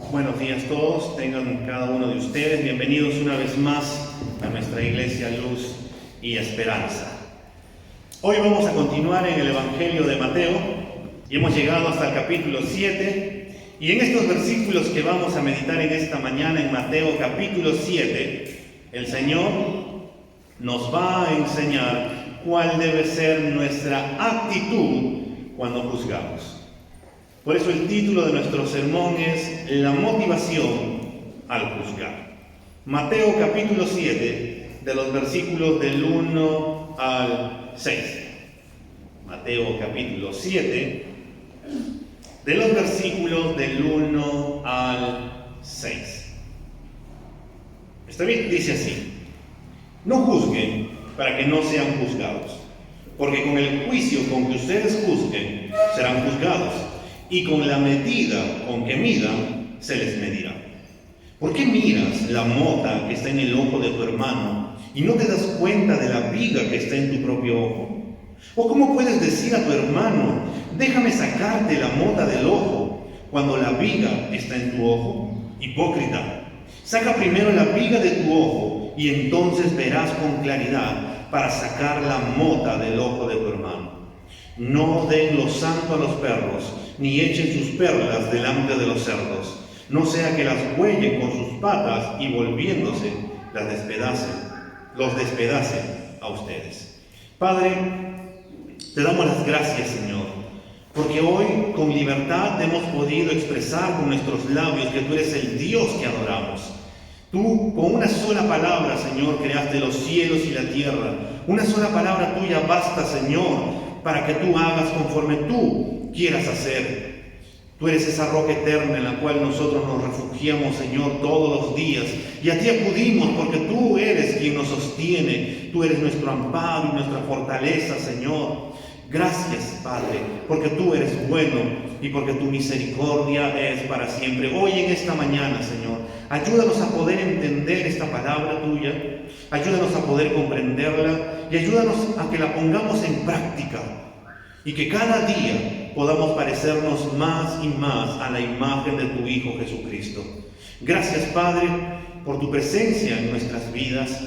Buenos días a todos, tengan cada uno de ustedes bienvenidos una vez más a nuestra iglesia Luz y Esperanza. Hoy vamos a continuar en el Evangelio de Mateo y hemos llegado hasta el capítulo 7 y en estos versículos que vamos a meditar en esta mañana en Mateo capítulo 7, el Señor nos va a enseñar cuál debe ser nuestra actitud cuando juzgamos. Por eso el título de nuestro sermón es La motivación al juzgar. Mateo capítulo 7, de los versículos del 1 al 6. Mateo capítulo 7, de los versículos del 1 al 6. ¿Está bien? Dice así: No juzguen para que no sean juzgados, porque con el juicio con que ustedes juzguen serán juzgados, y con la medida con que midan, se les medirá. ¿Por qué miras la mota que está en el ojo de tu hermano y no te das cuenta de la viga que está en tu propio ojo? ¿O cómo puedes decir a tu hermano, déjame sacarte la mota del ojo, cuando la viga está en tu ojo? Hipócrita, saca primero la viga de tu ojo y entonces verás con claridad para sacar la mota del ojo de tu hermano. No den lo santo a los perros, ni echen sus perlas delante de los cerdos, no sea que las huellen con sus patas y volviéndose los despedacen a ustedes. Padre, te damos las gracias, Señor, porque hoy con libertad hemos podido expresar con nuestros labios que tú eres el Dios que adoramos. Tú, con una sola palabra, Señor, creaste los cielos y la tierra. Una sola palabra tuya basta, Señor, para que tú hagas conforme tú quieras hacer. Tú eres esa roca eterna en la cual nosotros nos refugiamos, Señor, todos los días. Y a ti acudimos porque tú eres quien nos sostiene. Tú eres nuestro amparo y nuestra fortaleza, Señor. Gracias, Padre, porque tú eres bueno y porque tu misericordia es para siempre. Hoy en esta mañana, Señor, ayúdanos a poder entender esta palabra tuya. Ayúdanos a poder comprenderla y ayúdanos a que la pongamos en práctica y que cada día podamos parecernos más y más a la imagen de tu Hijo Jesucristo. Gracias, Padre, por tu presencia en nuestras vidas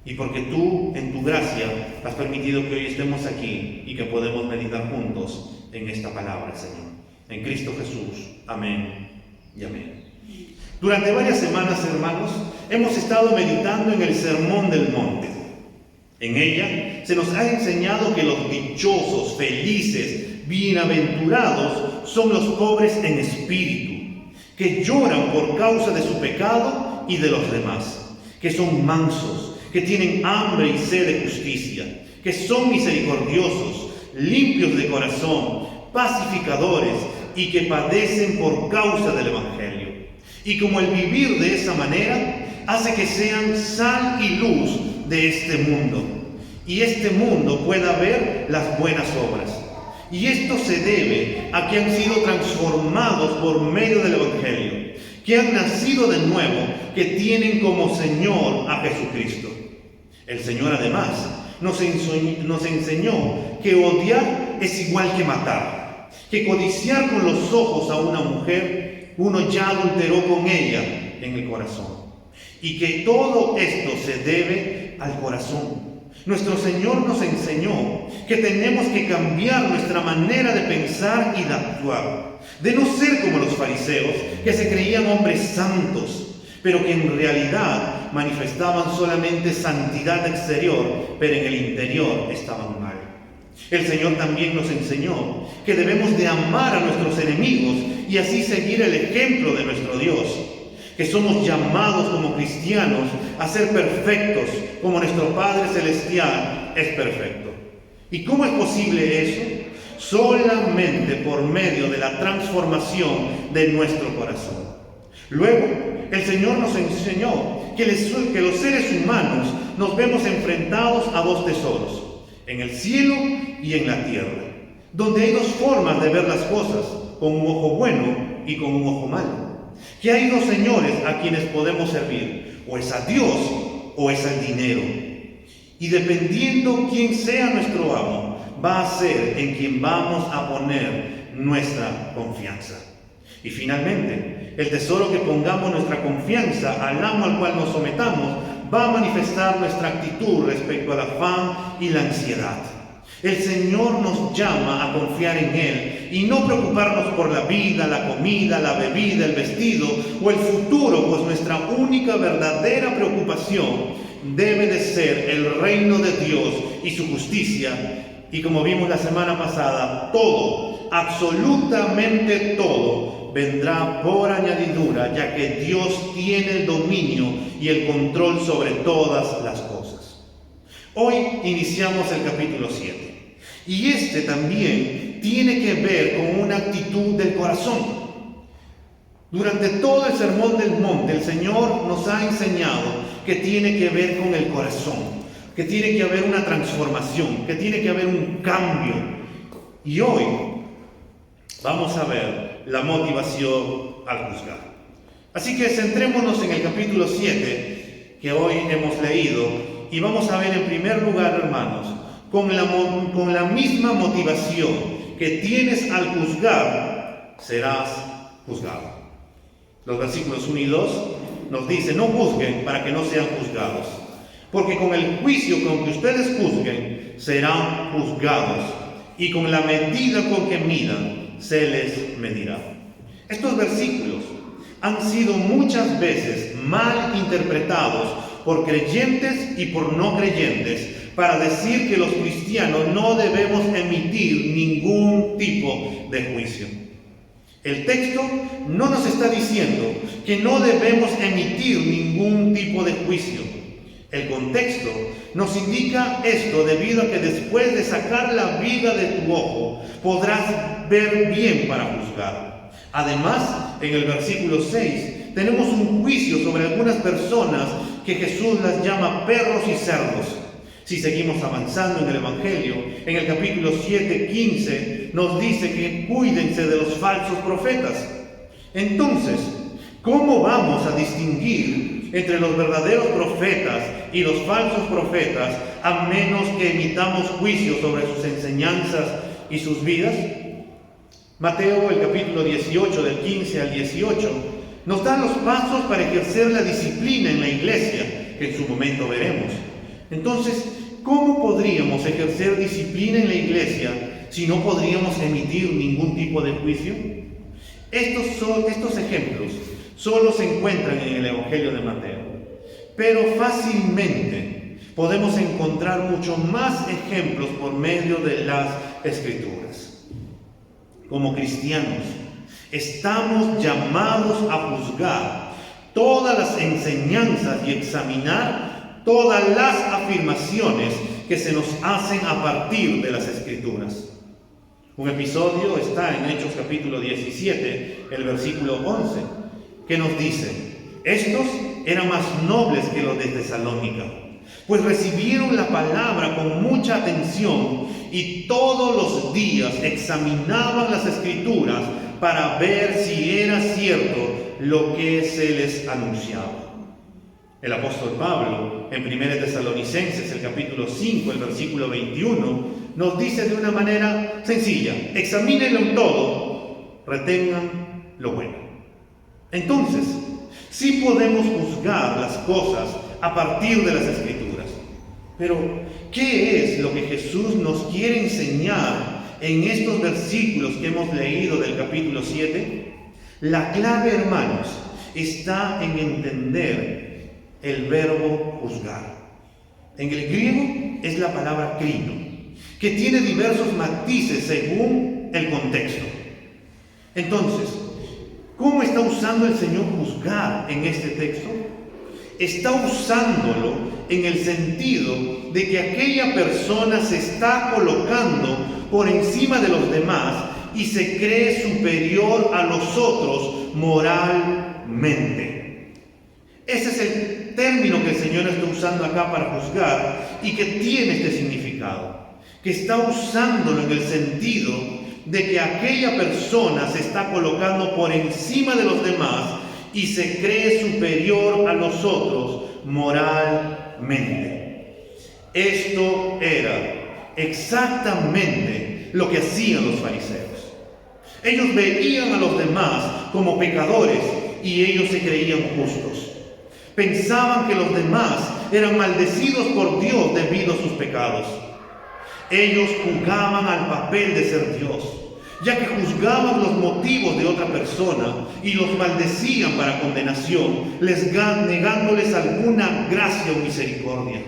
y porque tú, en tu gracia, has permitido que hoy estemos aquí y que podemos meditar juntos en esta palabra, Señor. En Cristo Jesús. Amén y amén. Durante varias semanas, hermanos, hemos estado meditando en el Sermón del Monte. En ella se nos ha enseñado que los dichosos, felices, bienaventurados son los pobres en espíritu, que lloran por causa de su pecado y de los demás, que son mansos, que tienen hambre y sed de justicia, que son misericordiosos, limpios de corazón, pacificadores y que padecen por causa del Evangelio. Y como el vivir de esa manera hace que sean sal y luz de este mundo, y este mundo pueda ver las buenas obras. Y esto se debe a que han sido transformados por medio del Evangelio, que han nacido de nuevo, que tienen como Señor a Jesucristo. El Señor además nos enseñó que odiar es igual que matar, que codiciar con los ojos a una mujer, uno ya adulteró con ella en el corazón, y que todo esto se debe al corazón. Nuestro Señor nos enseñó que tenemos que cambiar nuestra manera de pensar y de actuar, de no ser como los fariseos, que se creían hombres santos, pero que en realidad manifestaban solamente santidad exterior, pero en el interior estaban mal. El Señor también nos enseñó que debemos de amar a nuestros enemigos y así seguir el ejemplo de nuestro Dios, que somos llamados como cristianos a ser perfectos como nuestro Padre Celestial es perfecto. ¿Y cómo es posible eso? Solamente por medio de la transformación de nuestro corazón. Luego, el Señor nos enseñó que los seres humanos nos vemos enfrentados a dos tesoros, en el cielo y en la tierra, donde hay dos formas de ver las cosas, con un ojo bueno y con un ojo malo. Que hay dos señores a quienes podemos servir, o es a Dios o es al dinero. Y dependiendo quién sea nuestro amo, va a ser en quien vamos a poner nuestra confianza. Y finalmente, el tesoro que pongamos nuestra confianza al amo al cual nos sometamos va a manifestar nuestra actitud respecto al afán y la ansiedad. El Señor nos llama a confiar en Él y no preocuparnos por la vida, la comida, la bebida, el vestido o el futuro, pues nuestra única verdadera preocupación debe de ser el reino de Dios y su justicia. Y como vimos la semana pasada, todo, absolutamente todo, vendrá por añadidura, ya que Dios tiene el dominio y el control sobre todas las cosas. Hoy iniciamos el capítulo 7. Y este también tiene que ver con una actitud del corazón. Durante todo el sermón del monte, el Señor nos ha enseñado que tiene que ver con el corazón, que tiene que haber una transformación, que tiene que haber un cambio. Y hoy vamos a ver la motivación al juzgar. Así que centrémonos en el capítulo 7 que hoy hemos leído y vamos a ver en primer lugar, hermanos, con la misma motivación que tienes al juzgar, serás juzgado. Los versículos 1 y 2 nos dice: no juzguen para que no sean juzgados, porque con el juicio con que ustedes juzguen, serán juzgados, y con la medida con que midan, se les medirá. Estos versículos han sido muchas veces mal interpretados por creyentes y por no creyentes, para decir que los cristianos no debemos emitir ningún tipo de juicio. El texto no nos está diciendo que no debemos emitir ningún tipo de juicio. El contexto nos indica esto debido a que después de sacar la viga de tu ojo, podrás ver bien para juzgar. Además, en el versículo 6, tenemos un juicio sobre algunas personas que Jesús las llama perros y cerdos. Si seguimos avanzando en el Evangelio, en el capítulo 7:15 nos dice que cuídense de los falsos profetas. Entonces, ¿cómo vamos a distinguir entre los verdaderos profetas y los falsos profetas a menos que emitamos juicio sobre sus enseñanzas y sus vidas? Mateo, el capítulo 18, del 15 al 18, nos da los pasos para ejercer la disciplina en la iglesia, que en su momento veremos. Entonces, ¿cómo podríamos ejercer disciplina en la iglesia si no podríamos emitir ningún tipo de juicio? Estos ejemplos solo se encuentran en el Evangelio de Mateo, pero fácilmente podemos encontrar mucho más ejemplos por medio de las Escrituras. Como cristianos, estamos llamados a juzgar todas las enseñanzas y examinar todas las afirmaciones que se nos hacen a partir de las Escrituras. Un episodio está en Hechos capítulo 17, el versículo 11, que nos dice: estos eran más nobles que los de Tesalónica, pues recibieron la palabra con mucha atención y todos los días examinaban las Escrituras para ver si era cierto lo que se les anunciaba. El apóstol Pablo, en 1 Tesalonicenses, el capítulo 5, el versículo 21, nos dice de una manera sencilla: examínenlo todo, retengan lo bueno. Entonces, sí podemos juzgar las cosas a partir de las Escrituras. Pero, ¿qué es lo que Jesús nos quiere enseñar en estos versículos que hemos leído del capítulo 7? La clave, hermanos, está en entender el verbo juzgar. En el griego es la palabra krino, que tiene diversos matices según el contexto. Entonces, ¿cómo está usando el Señor juzgar en este texto? Está usándolo en el sentido de que aquella persona se está colocando por encima de los demás y se cree superior a los otros moralmente. Ese es el término que el Señor está usando acá para juzgar y que tiene este significado, que está usándolo en el sentido de que aquella persona se está colocando por encima de los demás y se cree superior a los otros moralmente. Esto era exactamente lo que hacían los fariseos. Ellos veían a los demás como pecadores y ellos se creían justos. Pensaban que los demás eran maldecidos por Dios debido a sus pecados. Ellos jugaban al papel de ser Dios, ya que juzgaban los motivos de otra persona y los maldecían para condenación, negándoles alguna gracia o misericordia.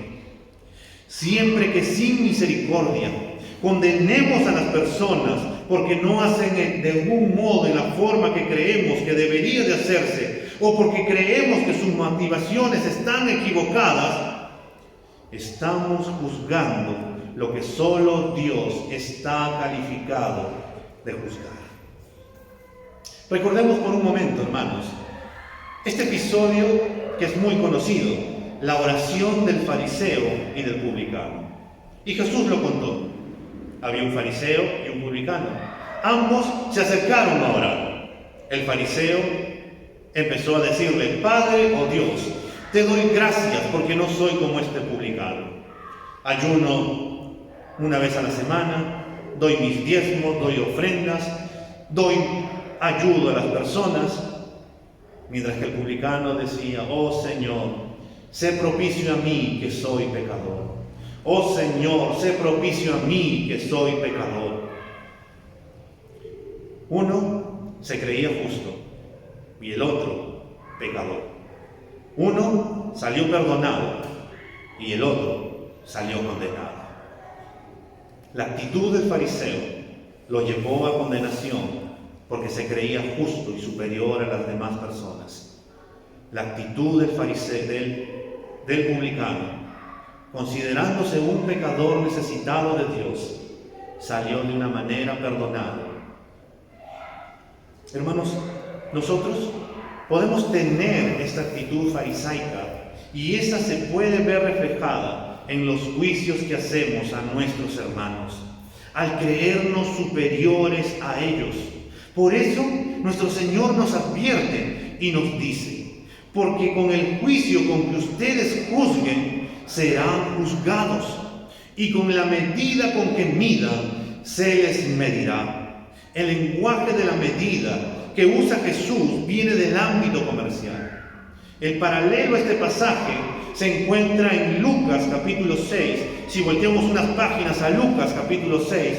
Siempre que sin misericordia condenemos a las personas porque no hacen de algún modo en la forma que creemos que debería de hacerse, o porque creemos que sus motivaciones están equivocadas, estamos juzgando lo que solo Dios está calificado de juzgar. Recordemos por un momento, hermanos, este episodio que es muy conocido, la oración del fariseo y del publicano. Y Jesús lo contó. Había un fariseo y un publicano. Ambos se acercaron a orar. El fariseo empezó a decirle: Padre, oh Dios, te doy gracias porque no soy como este publicano. Ayuno una vez a la semana, doy mis diezmos, doy ofrendas, ayudo a las personas. Mientras que el publicano decía: oh Señor, sé propicio a mí que soy pecador. Oh Señor, sé propicio a mí que soy pecador. Uno se creía justo y el otro pecador. Uno salió perdonado y el otro salió condenado. La actitud del fariseo lo llevó a condenación porque se creía justo y superior a las demás personas. La actitud del fariseo, del publicano, considerándose un pecador necesitado de Dios, salió de una manera perdonada. Hermanos, nosotros podemos tener esta actitud farisaica y esa se puede ver reflejada en los juicios que hacemos a nuestros hermanos, al creernos superiores a ellos. Por eso nuestro Señor nos advierte y nos dice: porque con el juicio con que ustedes juzguen, serán juzgados, y con la medida con que midan, se les medirá. El lenguaje de la medida que usa Jesús viene del ámbito comercial. El paralelo a este pasaje se encuentra en Lucas capítulo 6. Si volteamos unas páginas a Lucas capítulo 6,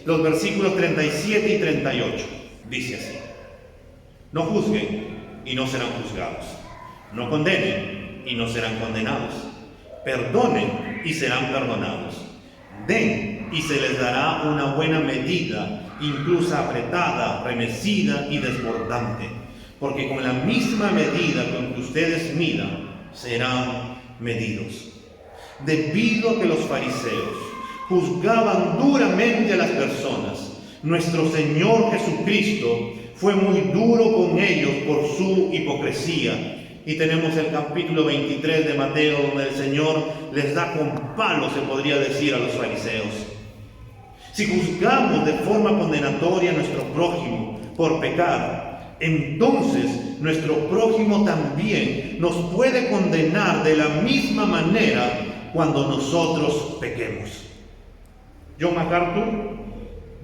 los versículos 37 y 38, dice así: no juzguen y no serán juzgados, no condenen y no serán condenados, perdonen y serán perdonados, den y se les dará una buena medida, incluso apretada, remecida y desbordante, porque con la misma medida con que ustedes midan, serán medidos. Debido a que los fariseos juzgaban duramente a las personas, nuestro Señor Jesucristo fue muy duro con ellos por su hipocresía. Y tenemos el capítulo 23 de Mateo, donde el Señor les da con palo, se podría decir, a los fariseos. Si juzgamos de forma condenatoria a nuestro prójimo por pecar, entonces nuestro prójimo también nos puede condenar de la misma manera cuando nosotros pequemos. John MacArthur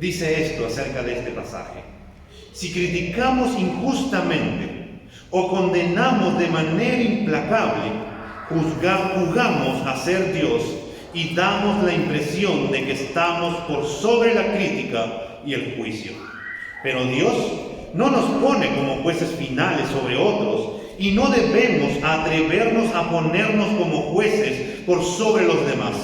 dice esto acerca de este pasaje: si criticamos injustamente o condenamos de manera implacable, jugamos a ser Dios y damos la impresión de que estamos por sobre la crítica y el juicio. Pero Dios no nos pone como jueces finales sobre otros, y no debemos atrevernos a ponernos como jueces por sobre los demás.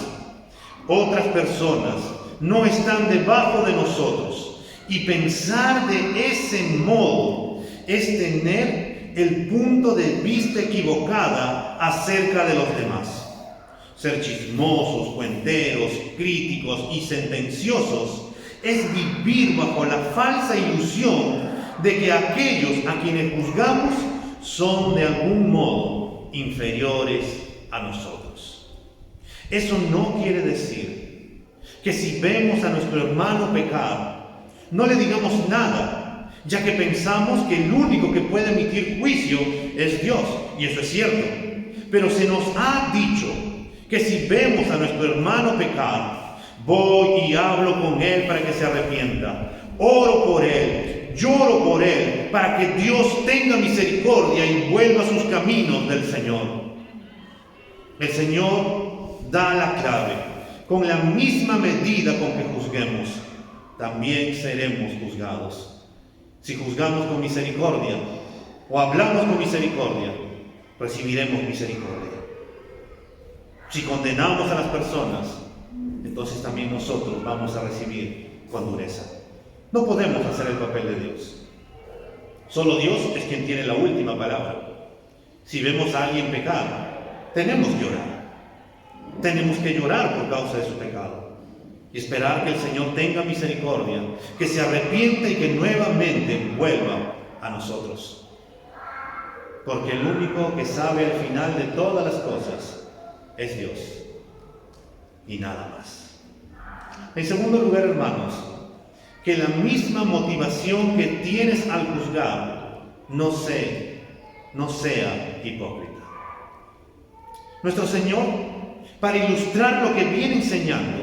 Otras personas no están debajo de nosotros, y pensar de ese modo es tener el punto de vista equivocada acerca de los demás. Ser chismosos, cuenteros, críticos y sentenciosos es vivir bajo la falsa ilusión de que aquellos a quienes juzgamos son de algún modo inferiores a nosotros. Eso no quiere decir que si vemos a nuestro hermano pecar, no le digamos nada, ya que pensamos que el único que puede emitir juicio es Dios, y eso es cierto. Pero se nos ha dicho que si vemos a nuestro hermano pecar, voy y hablo con él para que se arrepienta, oro por él, lloro por él, para que Dios tenga misericordia y vuelva a sus caminos del Señor. El Señor da la clave. Con la misma medida con que juzguemos, también seremos juzgados. Si juzgamos con misericordia o hablamos con misericordia, recibiremos misericordia. Si condenamos a las personas, entonces también nosotros vamos a recibir con dureza. No podemos hacer el papel de Dios. Solo Dios es quien tiene la última palabra. Si vemos a alguien pecar, tenemos que orar. Tenemos que llorar por causa de su pecado y esperar que el Señor tenga misericordia, que se arrepiente y que nuevamente vuelva a nosotros. Porque el único que sabe el final de todas las cosas es Dios y nada más. En segundo lugar, hermanos, que la misma motivación que tienes al juzgar no sea hipócrita. Nuestro Señor, para ilustrar lo que viene enseñando,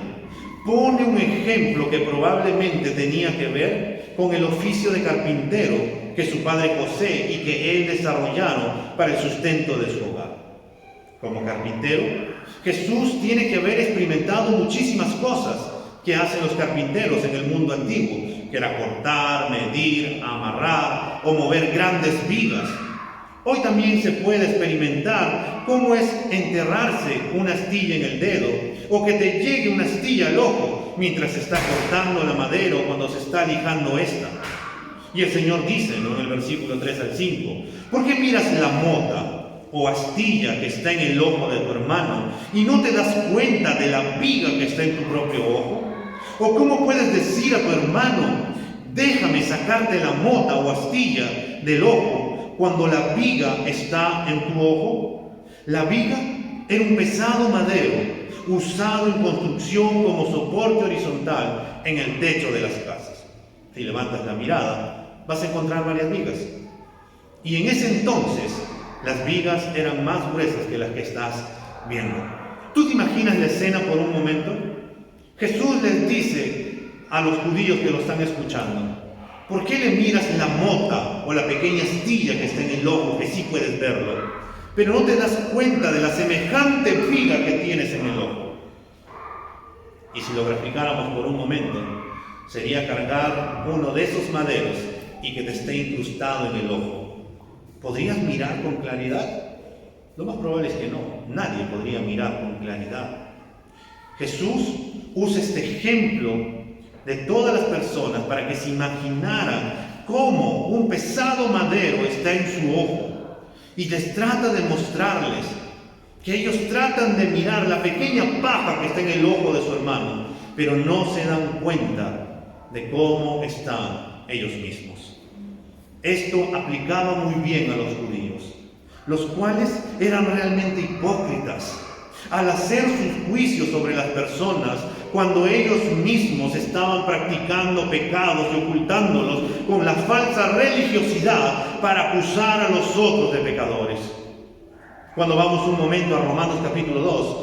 pone un ejemplo que probablemente tenía que ver con el oficio de carpintero que su padre José y que él desarrollaron para el sustento de su hogar. Como carpintero, Jesús tiene que haber experimentado muchísimas cosas que hacen los carpinteros en el mundo antiguo, que era cortar, medir, amarrar o mover grandes vigas. Hoy también se puede experimentar cómo es enterrarse una astilla en el dedo o que te llegue una astilla al ojo mientras se está cortando la madera o cuando se está lijando esta. Y el Señor dice, ¿no?, en el versículo 3 al 5, ¿por qué miras la mota o astilla que está en el ojo de tu hermano y no te das cuenta de la viga que está en tu propio ojo? ¿O cómo puedes decir a tu hermano, déjame sacarte la mota o astilla del ojo, cuando la viga está en tu ojo? La viga era un pesado madero usado en construcción como soporte horizontal en el techo de las casas. Si levantas la mirada, vas a encontrar varias vigas. Y en ese entonces, las vigas eran más gruesas que las que estás viendo. ¿Tú te imaginas la escena por un momento? Jesús les dice a los judíos que lo están escuchando, ¿por qué le miras la mota o la pequeña astilla que está en el ojo, que sí puedes verlo, pero no te das cuenta de la semejante viga que tienes en el ojo? Y si lo graficáramos por un momento, sería cargar uno de esos maderos y que te esté incrustado en el ojo. ¿Podrías mirar con claridad? Lo más probable es que no. Nadie podría mirar con claridad. Jesús usa este ejemplo de todas las personas para que se imaginaran cómo un pesado madero está en su ojo y les trata de mostrarles que ellos tratan de mirar la pequeña paja que está en el ojo de su hermano, pero no se dan cuenta de cómo están ellos mismos. Esto aplicaba muy bien a los judíos, los cuales eran realmente hipócritas al hacer sus juicios sobre las personas cuando ellos mismos estaban practicando pecados y ocultándolos con la falsa religiosidad para acusar a los otros de pecadores. Cuando vamos un momento a Romanos capítulo 2,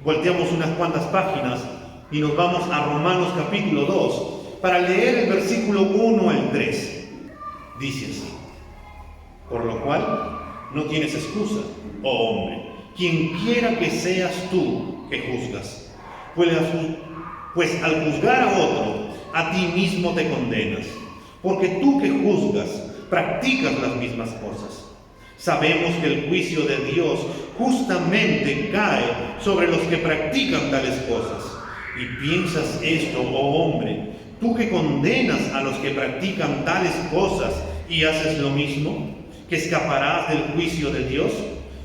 volteamos unas cuantas páginas y nos vamos a Romanos capítulo 2 para leer el versículo 1 al 3. Dice así: por lo cual no tienes excusa, oh hombre, quien quiera que seas tú que juzgas, pues al juzgar a otro, a ti mismo te condenas, porque tú que juzgas, practicas las mismas cosas. Sabemos que el juicio de Dios justamente cae sobre los que practican tales cosas. Y piensas esto, oh hombre, tú que condenas a los que practican tales cosas y haces lo mismo, que escaparás del juicio de Dios.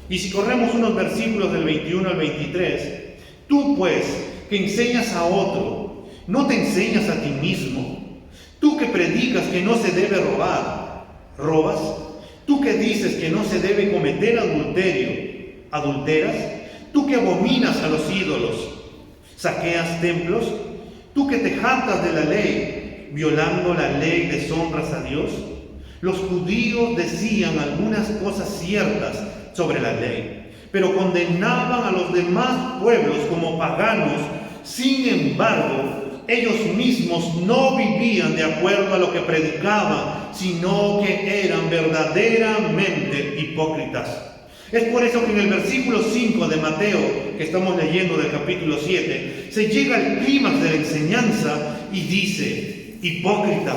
Y si corremos unos versículos del 21 al 23, tú pues que enseñas a otro, ¿no te enseñas a ti mismo? Tú que predicas que no se debe robar, ¿robas? Tú que dices que no se debe cometer adulterio, ¿adulteras? Tú que abominas a los ídolos, ¿saqueas templos? Tú que te jactas de la ley, violando la ley deshonras a Dios. Los judíos decían algunas cosas ciertas sobre la ley, pero condenaban a los demás pueblos como paganos. Sin embargo, ellos mismos no vivían de acuerdo a lo que predicaban, sino que eran verdaderamente hipócritas. Es por eso que en el versículo 5 de Mateo, que estamos leyendo del capítulo 7, se llega al clímax de la enseñanza y dice: hipócrita,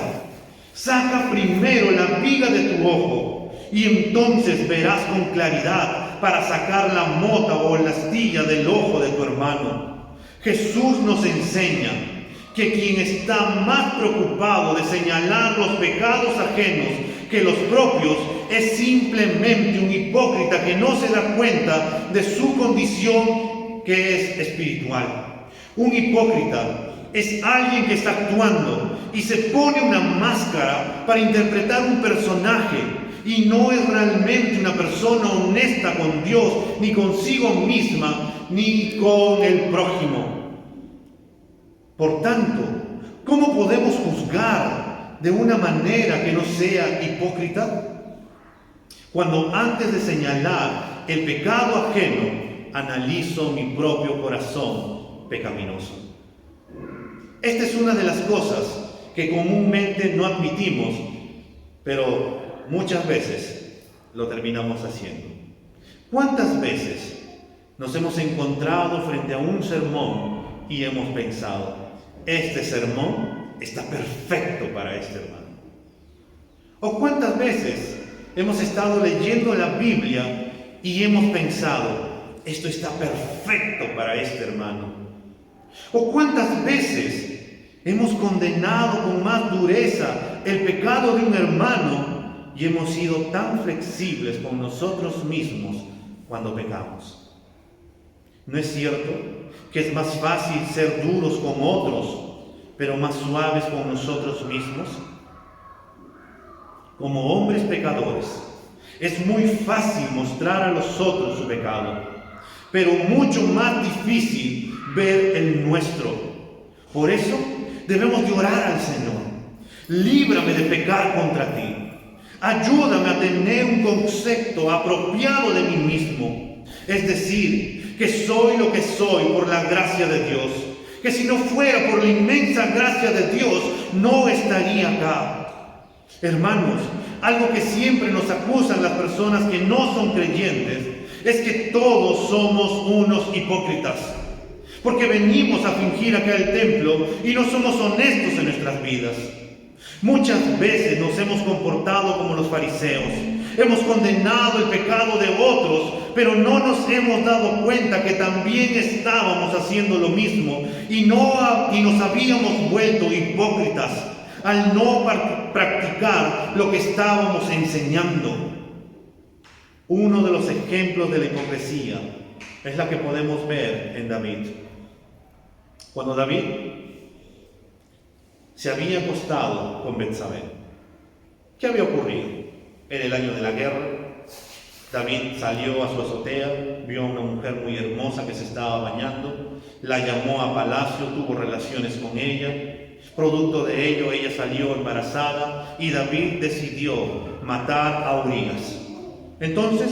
saca primero la viga de tu ojo y entonces verás con claridad para sacar la mota o la astilla del ojo de tu hermano. Jesús nos enseña que quien está más preocupado de señalar los pecados ajenos que los propios es simplemente un hipócrita que no se da cuenta de su condición que es espiritual. Un hipócrita es alguien que está actuando y se pone una máscara para interpretar un personaje y no es realmente una persona honesta con Dios, ni consigo misma, ni con el prójimo. Por tanto, ¿cómo podemos juzgar de una manera que no sea hipócrita? Cuando antes de señalar el pecado ajeno, analizo mi propio corazón pecaminoso. Esta es una de las cosas que comúnmente no admitimos, pero muchas veces lo terminamos haciendo. ¿Cuántas veces nos hemos encontrado frente a un sermón y hemos pensado: este sermón está perfecto para este hermano? ¿O cuántas veces hemos estado leyendo la Biblia y hemos pensado: esto está perfecto para este hermano? ¿O cuántas veces hemos condenado con más dureza el pecado de un hermano y hemos sido tan flexibles con nosotros mismos cuando pecamos? ¿No es cierto que es más fácil ser duros con otros, pero más suaves con nosotros mismos? Como hombres pecadores, es muy fácil mostrar a los otros su pecado, pero mucho más difícil ver el nuestro. Por eso debemos de orar al Señor: líbrame de pecar contra ti. Ayúdame a tener un concepto apropiado de mí mismo. Es decir, que soy lo que soy por la gracia de Dios. Que si no fuera por la inmensa gracia de Dios, no estaría acá. Hermanos, algo que siempre nos acusan las personas que no son creyentes es que todos somos unos hipócritas. Porque venimos a fingir acá el templo y no somos honestos en nuestras vidas. Muchas veces nos hemos comportado como los fariseos. Hemos condenado el pecado de otros, pero no nos hemos dado cuenta que también estábamos haciendo lo mismo y nos habíamos vuelto hipócritas al no practicar lo que estábamos enseñando. Uno de los ejemplos de la hipocresía es la que podemos ver en David. Cuando David se había acostado con Betsabé, ¿qué había ocurrido? Era el año de la guerra. David salió a su azotea, vio a una mujer muy hermosa que se estaba bañando, la llamó a palacio, tuvo relaciones con ella. Producto de ello, ella salió embarazada y David decidió matar a Urías. Entonces,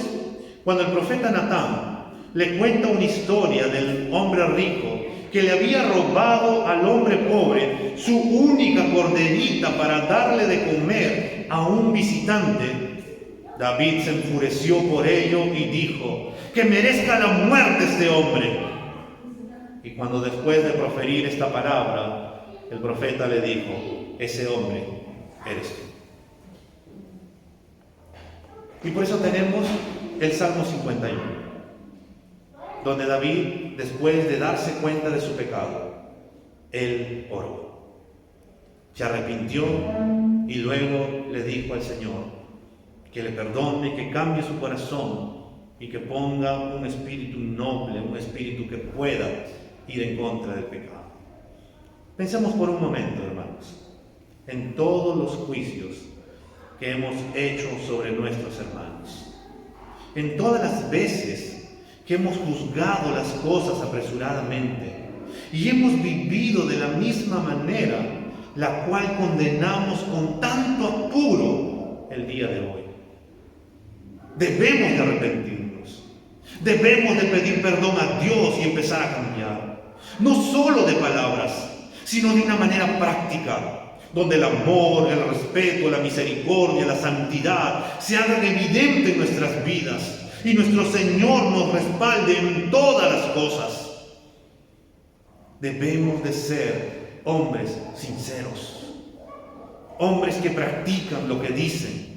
cuando el profeta Natán le cuenta una historia del hombre rico que le había robado al hombre pobre su única corderita para darle de comer a un visitante, David se enfureció por ello y dijo: que merezca la muerte este hombre. Y cuando después de proferir esta palabra, el profeta le dijo: ese hombre eres tú. Y por eso tenemos el Salmo 51, donde David, después de darse cuenta de su pecado, él oró, se arrepintió y luego le dijo al Señor que le perdone, que cambie su corazón y que ponga un espíritu noble, un espíritu que pueda ir en contra del pecado. Pensemos por un momento, hermanos, en todos los juicios que hemos hecho sobre nuestros hermanos, en todas las veces que hemos juzgado las cosas apresuradamente y hemos vivido de la misma manera la cual condenamos con tanto apuro el día de hoy. Debemos de arrepentirnos, debemos de pedir perdón a Dios y empezar a cambiar, no solo de palabras, sino de una manera práctica, donde el amor, el respeto, la misericordia, la santidad se hagan evidente en nuestras vidas y nuestro Señor nos respalde en todas las cosas. Debemos de ser hombres sinceros, hombres que practican lo que dicen.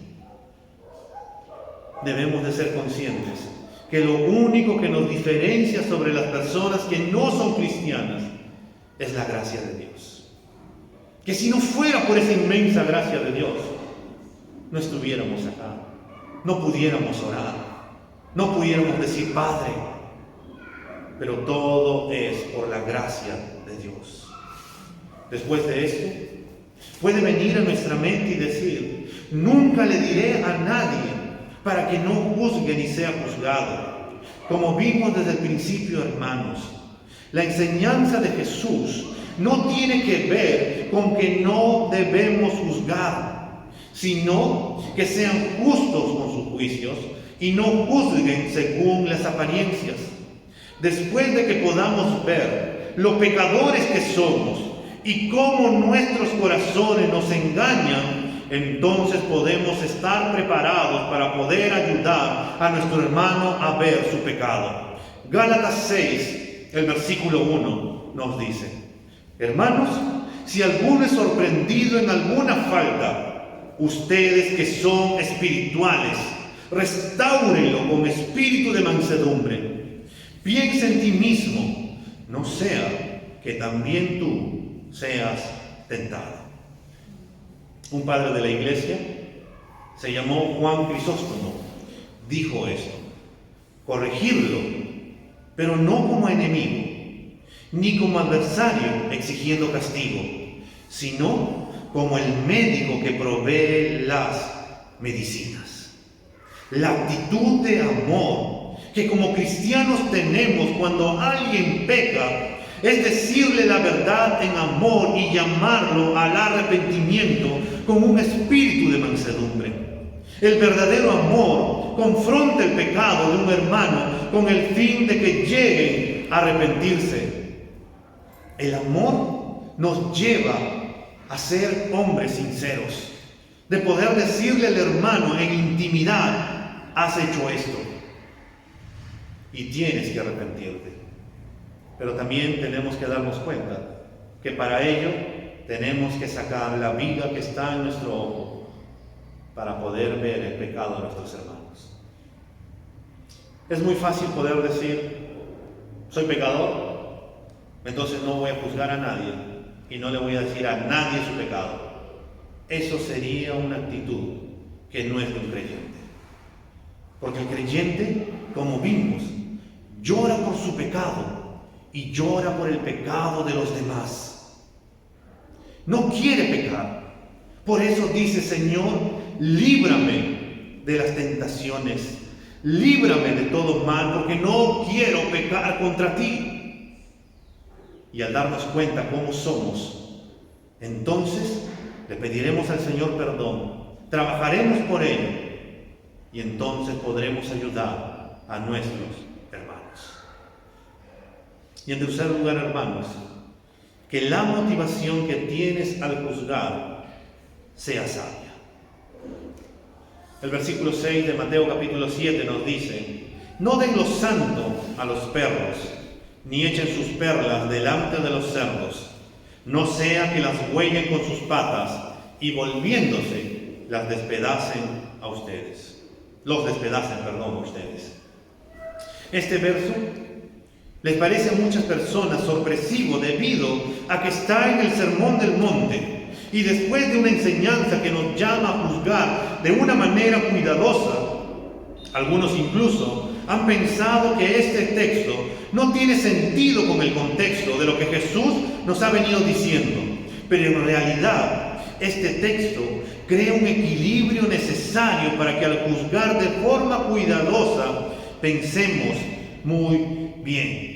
Debemos de ser conscientes que lo único que nos diferencia sobre las personas que no son cristianas es la gracia de Dios. Que si no fuera por esa inmensa gracia de Dios, no estuviéramos acá, no pudiéramos orar, no pudiéramos decir Padre, pero todo es por la gracia de Dios. Después de esto, puede venir a nuestra mente y decir, nunca le diré a nadie para que no juzgue ni sea juzgado. Como vimos desde el principio, hermanos, la enseñanza de Jesús no tiene que ver con que no debemos juzgar, sino que sean justos con sus juicios y no juzguen según las apariencias. Después de que podamos ver lo pecadores que somos y cómo nuestros corazones nos engañan, entonces podemos estar preparados para poder ayudar a nuestro hermano a ver su pecado. Gálatas 6, el versículo 1 nos dice: hermanos, si alguno es sorprendido en alguna falta, ustedes que son espirituales, restáurenlo con espíritu de mansedumbre. Piensa en ti mismo, no sea que también tú seas tentado. Un padre de la iglesia, se llamó Juan Crisóstomo, dijo esto: corregirlo, pero no como enemigo, ni como adversario exigiendo castigo, sino como el médico que provee las medicinas. La actitud de amor que como cristianos tenemos cuando alguien peca es decirle la verdad en amor y llamarlo al arrepentimiento con un espíritu de mansedumbre. El verdadero amor confronta el pecado de un hermano con el fin de que lleguen a arrepentirse. El amor nos lleva a ser hombres sinceros, de poder decirle al hermano en intimidad: has hecho esto y tienes que arrepentirte. Pero también tenemos que darnos cuenta que para ello tenemos que sacar la viga que está en nuestro ojo para poder ver el pecado de nuestros hermanos. Es muy fácil poder decir: soy pecador, entonces no voy a juzgar a nadie y no le voy a decir a nadie su pecado. Eso sería una actitud que no es de un creyente. Porque el creyente, como vimos, llora por su pecado y llora por el pecado de los demás. No quiere pecar. Por eso dice: Señor, líbrame de las tentaciones, líbrame de todo mal, porque no quiero pecar contra ti. Y al darnos cuenta cómo somos, entonces le pediremos al Señor perdón, trabajaremos por ello, y entonces podremos ayudar a nuestros hermanos. Y en tercer lugar, hermanos, que la motivación que tienes al juzgar sea sabia. El versículo 6 de Mateo capítulo 7 nos dice: no den lo santo a los perros, ni echen sus perlas delante de los cerdos, no sea que las huellen con sus patas y volviéndose las despedacen a ustedes. Los despedacen, perdón, a ustedes. Este verso les parece a muchas personas sorpresivo debido a que está en el Sermón del Monte y después de una enseñanza que nos llama a juzgar de una manera cuidadosa. Algunos incluso han pensado que este texto no tiene sentido con el contexto de lo que Jesús nos ha venido diciendo, pero en realidad este texto crea un equilibrio necesario para que al juzgar de forma cuidadosa pensemos muy bien.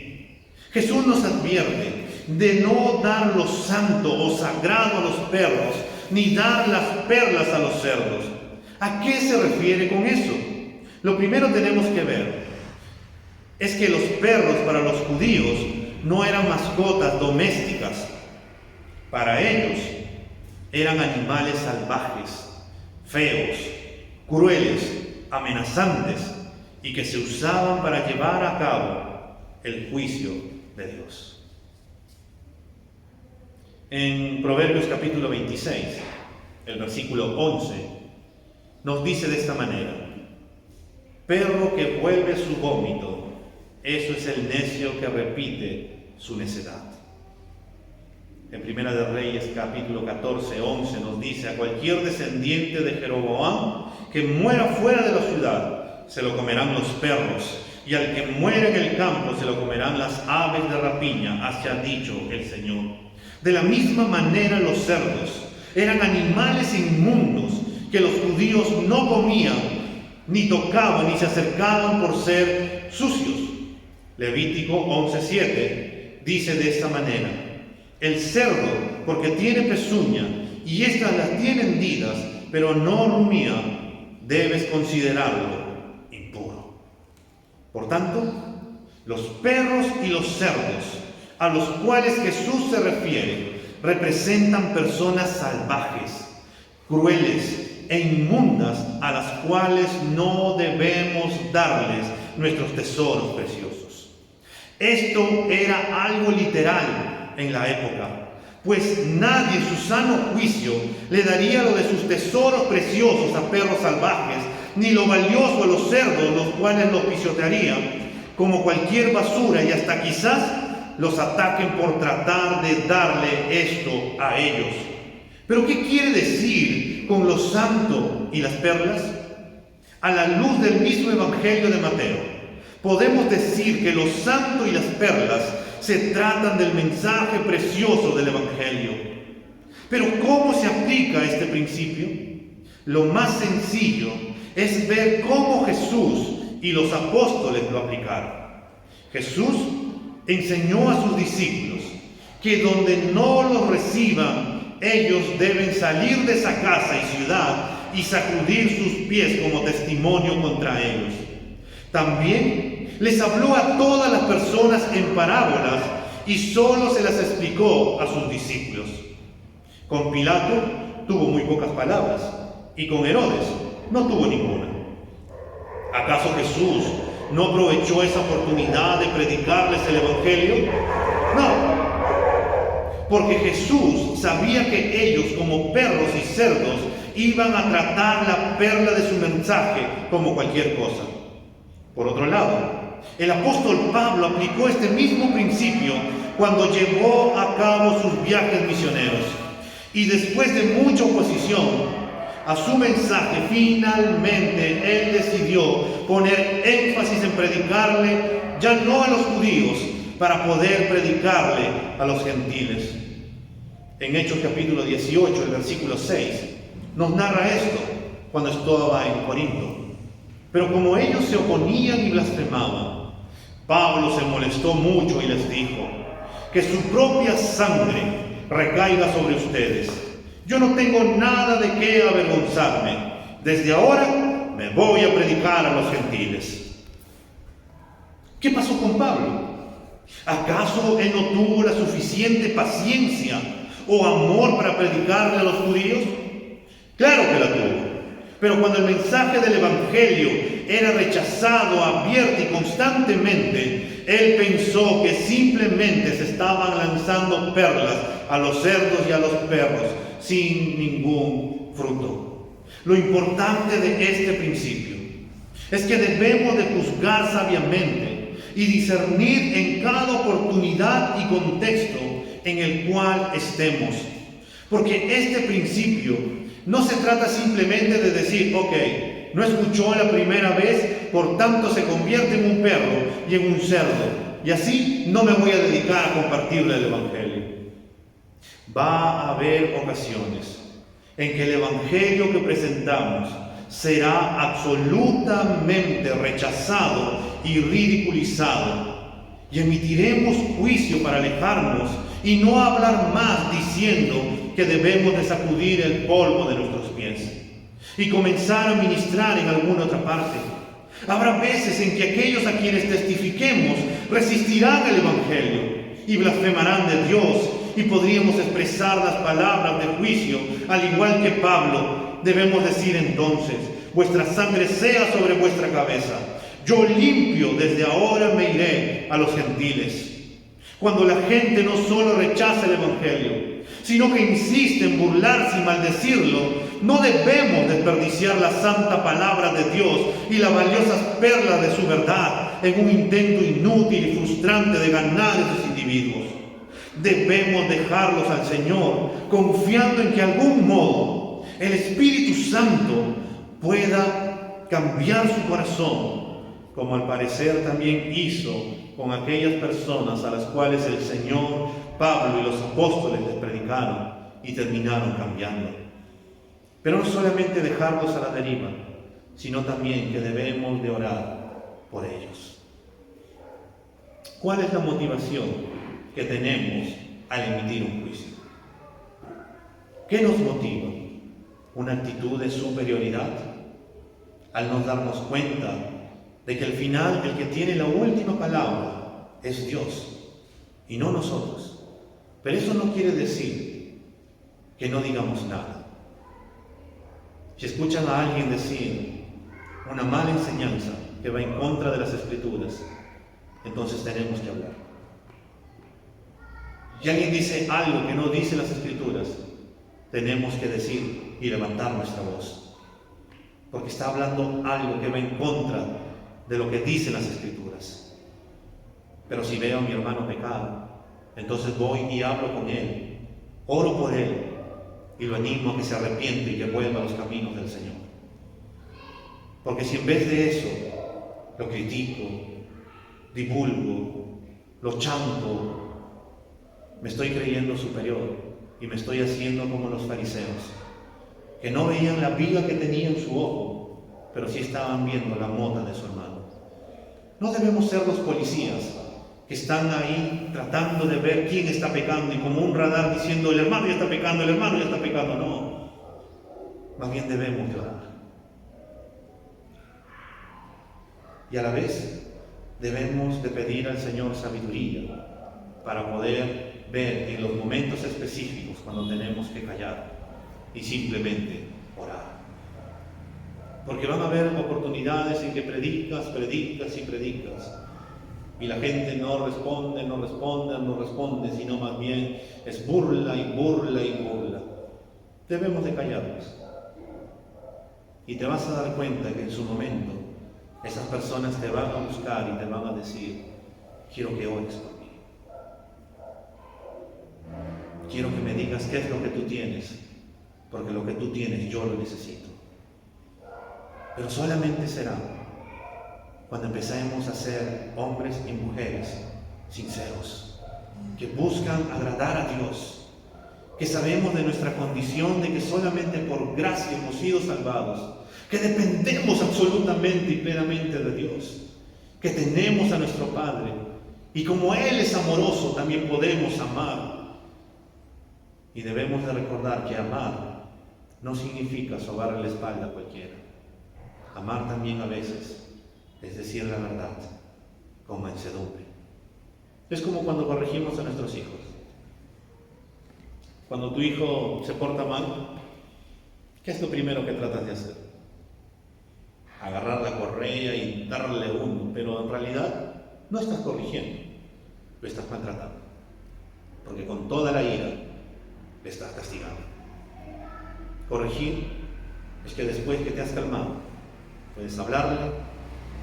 Jesús nos advierte de no dar lo santo o sagrado a los perros, ni dar las perlas a los cerdos. ¿A qué se refiere con eso? Lo primero tenemos que ver es que los perros para los judíos no eran mascotas domésticas. Para ellos eran animales salvajes, feos, crueles, amenazantes y que se usaban para llevar a cabo el juicio de Dios. En Proverbios capítulo 26, el versículo 11, nos dice de esta manera: perro que vuelve su vómito, eso es el necio que repite su necedad. En Primera de Reyes capítulo 14, 11 nos dice: a cualquier descendiente de Jeroboam que muera fuera de la ciudad, se lo comerán los perros, y al que muera en el campo se lo comerán las aves de rapiña, así ha dicho el Señor. De la misma manera los cerdos eran animales inmundos que los judíos no comían, ni tocaban, ni se acercaban por ser sucios. Levítico 11:7 dice de esta manera: el cerdo, porque tiene pezuña, y éstas las tiene hendidas, pero no rumía, debes considerarlo impuro. Por tanto, los perros y los cerdos, a los cuales Jesús se refiere, representan personas salvajes, crueles e inmundas, a las cuales no debemos darles nuestros tesoros preciosos. Esto era algo literal en la época, pues nadie en su sano juicio le daría lo de sus tesoros preciosos a perros salvajes, ni lo valioso a los cerdos, los cuales los pisotearían como cualquier basura, y hasta quizás los ataquen por tratar de darle esto a ellos. ¿Pero qué quiere decir con lo santo y las perlas? A la luz del mismo Evangelio de Mateo, podemos decir que lo santo y las perlas se tratan del mensaje precioso del Evangelio. Pero ¿cómo se aplica este principio? Lo más sencillo es ver cómo Jesús y los apóstoles lo aplicaron. Jesús enseñó a sus discípulos que donde no los reciban, ellos deben salir de esa casa y ciudad y sacudir sus pies como testimonio contra ellos. También les habló a todas las personas en parábolas y solo se las explicó a sus discípulos. Con Pilato tuvo muy pocas palabras y con Herodes no tuvo ninguna. ¿Acaso Jesús no aprovechó esa oportunidad de predicarles el Evangelio? No, porque Jesús sabía que ellos, como perros y cerdos, iban a tratar la perla de su mensaje como cualquier cosa. Por otro lado, el apóstol Pablo aplicó este mismo principio cuando llevó a cabo sus viajes misioneros, y después de mucha oposición a su mensaje, finalmente él decidió poner énfasis en predicarle ya no a los judíos, para poder predicarle a los gentiles. En Hechos capítulo 18, el versículo 6, nos narra esto cuando estaba en Corinto. Pero como ellos se oponían y blasfemaban, Pablo se molestó mucho y les dijo: que su propia sangre recaiga sobre ustedes. Yo no tengo nada de qué avergonzarme. Desde ahora me voy a predicar a los gentiles. ¿Qué pasó con Pablo? ¿Acaso él no tuvo la suficiente paciencia o amor para predicarle a los judíos? Claro que la tuvo. Pero cuando el mensaje del Evangelio era rechazado abierta y constantemente, él pensó que simplemente se estaban lanzando perlas a los cerdos y a los perros sin ningún fruto. Lo importante de este principio es que debemos de juzgar sabiamente y discernir en cada oportunidad y contexto en el cual estemos. Porque este principio no se trata simplemente de decir: ok, no escuchó la primera vez, por tanto se convierte en un perro y en un cerdo, y así no me voy a dedicar a compartirle el Evangelio. Va a haber ocasiones en que el Evangelio que presentamos será absolutamente rechazado y ridiculizado, y emitiremos juicio para alejarnos y no hablar más, diciendo que debemos de sacudir el polvo de nuestros pies y comenzar a ministrar en alguna otra parte. Habrá veces en que aquellos a quienes testifiquemos resistirán el Evangelio y blasfemarán de Dios y podríamos expresar las palabras de juicio, al igual que Pablo. Debemos decir entonces: vuestra sangre sea sobre vuestra cabeza. Yo limpio, desde ahora me iré a los gentiles. Cuando la gente no solo rechaza el Evangelio, sino que insiste en burlarse y maldecirlo, no debemos desperdiciar la santa palabra de Dios y las valiosas perlas de su verdad en un intento inútil y frustrante de ganar a esos individuos. Debemos dejarlos al Señor, confiando en que de algún modo el Espíritu Santo pueda cambiar su corazón, como al parecer también hizo con aquellas personas a las cuales el Señor, Pablo y los apóstoles les predicaron y terminaron cambiando. Pero no solamente dejarlos a la deriva, sino también que debemos de orar por ellos. ¿Cuál es la motivación que tenemos al emitir un juicio? ¿Qué nos motiva? ¿Una actitud de superioridad? Al no darnos cuenta de que al final el que tiene la última palabra es Dios y no nosotros. Pero eso no quiere decir que no digamos nada. Si escuchan a alguien decir una mala enseñanza que va en contra de las Escrituras, entonces tenemos que hablar. Si alguien dice algo que no dice las Escrituras, tenemos que decir y levantar nuestra voz, porque está hablando algo que va en contra de lo que dicen las Escrituras. Pero si veo a mi hermano pecar, entonces voy y hablo con él, oro por él y lo animo a que se arrepiente y que vuelva a los caminos del Señor. Porque si en vez de eso lo critico, divulgo, lo chanto, me estoy creyendo superior y me estoy haciendo como los fariseos, que no veían la viga que tenía en su ojo, pero sí estaban viendo la mota de su hermano. No debemos ser los policías que están ahí tratando de ver quién está pecando y como un radar diciendo: el hermano ya está pecando, el hermano ya está pecando. No, más bien debemos llorar. Y a la vez debemos de pedir al Señor sabiduría para poder ver en los momentos específicos cuando tenemos que callar y simplemente orar. Porque van a haber oportunidades en que predicas y la gente no responde, sino más bien es burla y burla y burla. Debemos de callarnos. Y te vas a dar cuenta que en su momento esas personas te van a buscar y te van a decir: quiero que ores por mí. Quiero que me digas qué es lo que tú tienes, porque lo que tú tienes yo lo necesito. Pero solamente será cuando empecemos a ser hombres y mujeres sinceros, que buscan agradar a Dios, que sabemos de nuestra condición, de que solamente por gracia hemos sido salvados, que dependemos absolutamente y plenamente de Dios, que tenemos a nuestro Padre, y como Él es amoroso, también podemos amar. Y debemos de recordar que amar no significa sobarle la espalda a cualquiera. Amar también a veces es decir la verdad con mansedumbre. Es como cuando corregimos a nuestros hijos. Cuando tu hijo se porta mal, ¿qué es lo primero que tratas de hacer? Agarrar la correa y darle uno, pero en realidad no estás corrigiendo, lo estás maltratando, porque con toda la ira le estás castigando. Corregir es que después que te has calmado, puedes hablarle,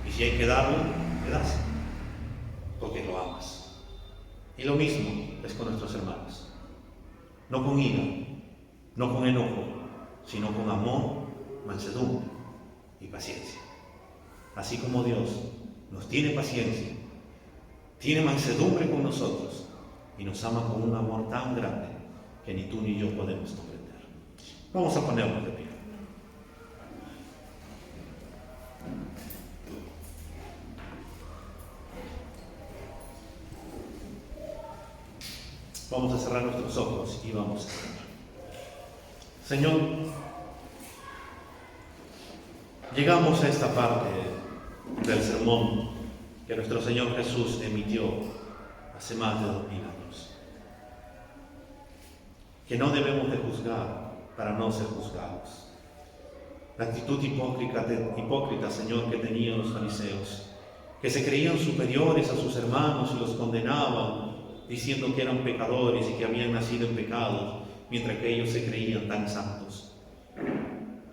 y si hay que darle, le das, porque lo amas. Y lo mismo es con nuestros hermanos. No con ira, no con enojo, sino con amor, mansedumbre y paciencia. Así como Dios nos tiene paciencia, tiene mansedumbre con nosotros y nos ama con un amor tan grande que ni tú ni yo podemos comprender. Vamos a ponernos de pie. Vamos a cerrar nuestros ojos y vamos a orar. Señor, llegamos a esta parte del sermón que nuestro Señor Jesús emitió hace más de 2000 años. que no debemos de juzgar para no ser juzgados. La actitud hipócrita, Señor, que tenían los fariseos, que se creían superiores a sus hermanos y los condenaban, diciendo que eran pecadores y que habían nacido en pecado, mientras que ellos se creían tan santos.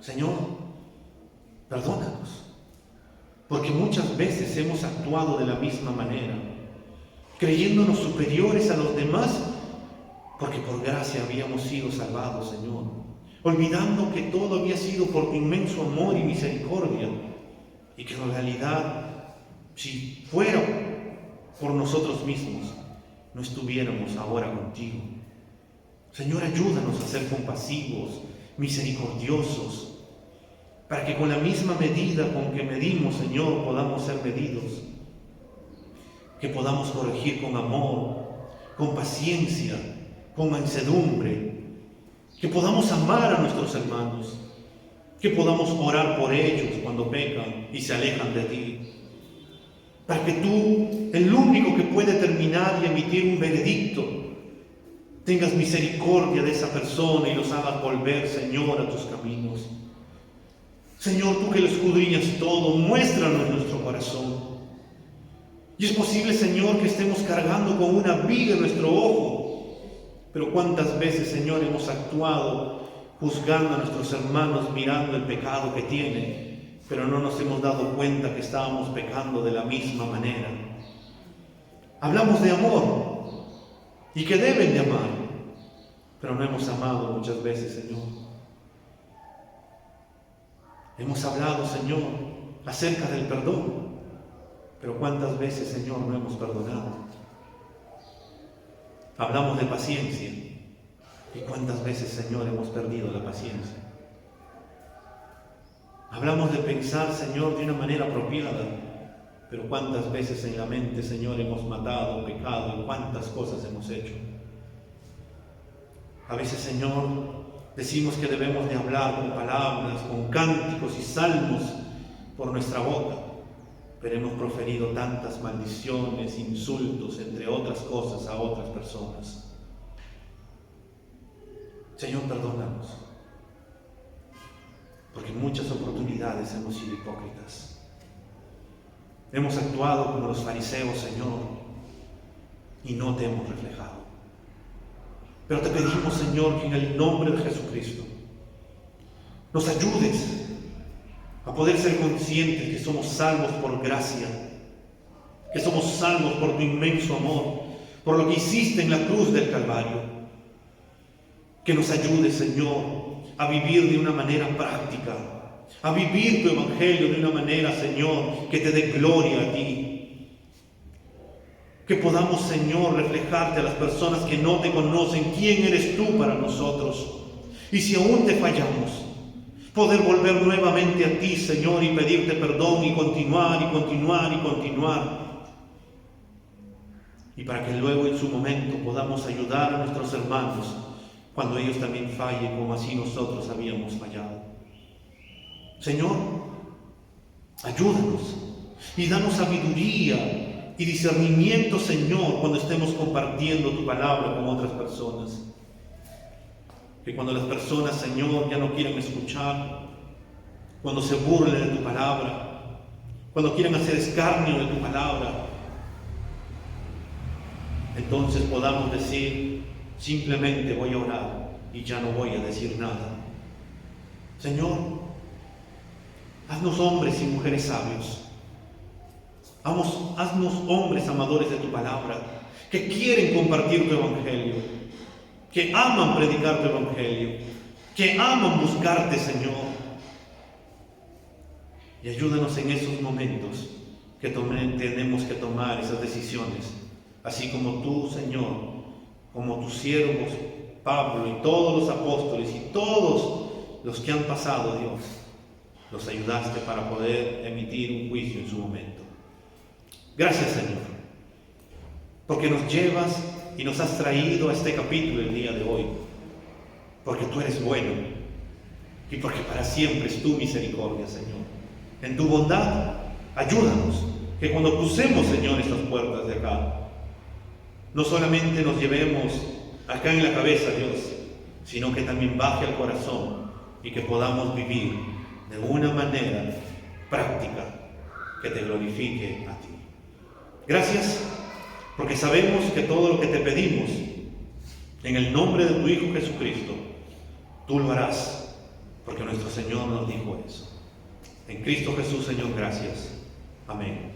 Señor, perdónanos, porque muchas veces hemos actuado de la misma manera, creyéndonos superiores a los demás, porque por gracia habíamos sido salvados, Señor, olvidando que todo había sido por tu inmenso amor y misericordia, y que en realidad, si fuera por nosotros mismos, no estuviéramos ahora contigo. Señor, ayúdanos a ser compasivos, misericordiosos, para que con la misma medida con que medimos, Señor, podamos ser medidos, que podamos corregir con amor, con paciencia, con mansedumbre, que podamos amar a nuestros hermanos, que podamos orar por ellos cuando pecan y se alejan de ti, para que tú, el único que puede terminar y emitir un veredicto, tengas misericordia de esa persona y los hagas volver, Señor, a tus caminos. Señor, tú que lo escudriñas todo, muéstranos nuestro corazón. Y es posible, Señor, que estemos cargando con una viga en nuestro ojo, pero cuántas veces, Señor, hemos actuado juzgando a nuestros hermanos, mirando el pecado que tienen, pero no nos hemos dado cuenta que estábamos pecando de la misma manera. Hablamos de amor y que deben de amar, pero no hemos amado muchas veces, Señor. Hemos hablado, Señor, acerca del perdón, pero cuántas veces, Señor, no hemos perdonado. Hablamos de paciencia y cuántas veces, Señor, hemos perdido la paciencia. Hablamos de pensar, Señor, de una manera apropiada, pero cuántas veces en la mente, Señor, hemos matado, pecado, y cuántas cosas hemos hecho. A veces, Señor, decimos que debemos de hablar con palabras, con cánticos y salmos por nuestra boca, pero hemos proferido tantas maldiciones, insultos, entre otras cosas, a otras personas. Señor, perdónanos, porque en muchas oportunidades hemos sido hipócritas. Hemos actuado como los fariseos, Señor, y no te hemos reflejado. Pero te pedimos, Señor, que en el nombre de Jesucristo nos ayudes a poder ser conscientes que somos salvos por gracia, que somos salvos por tu inmenso amor, por lo que hiciste en la cruz del Calvario. Que nos ayudes, Señor, a vivir de una manera práctica, a vivir tu evangelio de una manera, Señor, que te dé gloria a ti. Que podamos, Señor, reflejarte a las personas que no te conocen quién eres tú para nosotros. Y si aún te fallamos, poder volver nuevamente a ti, Señor, y pedirte perdón y continuar y continuar y continuar. Y para que luego en su momento podamos ayudar a nuestros hermanos cuando ellos también fallen como así nosotros habíamos fallado. Señor, ayúdanos y danos sabiduría y discernimiento, Señor, cuando estemos compartiendo tu palabra con otras personas. Que cuando las personas, Señor, ya no quieran escuchar, cuando se burlen de tu palabra, cuando quieran hacer escarnio de tu palabra, entonces podamos decir: simplemente voy a orar y ya no voy a decir nada. Señor, haznos hombres y mujeres sabios. Haznos hombres amadores de tu palabra, que quieren compartir tu evangelio, que aman predicar tu evangelio, que aman buscarte, Señor. Y ayúdanos en esos momentos que tenemos que tomar esas decisiones, así como tú, Señor, como tus siervos, Pablo y todos los apóstoles y todos los que han pasado, Dios, los ayudaste para poder emitir un juicio en su momento. Gracias, Señor, porque nos llevas y nos has traído a este capítulo el día de hoy, porque tú eres bueno y porque para siempre es tu misericordia, Señor. En tu bondad, ayúdanos, que cuando crucemos, Señor, estas puertas de acá, no solamente nos llevemos acá en la cabeza, Dios, sino que también baje al corazón y que podamos vivir de una manera práctica que te glorifique a ti. Gracias, porque sabemos que todo lo que te pedimos en el nombre de tu Hijo Jesucristo, tú lo harás, porque nuestro Señor nos dijo eso. En Cristo Jesús, Señor, gracias. Amén.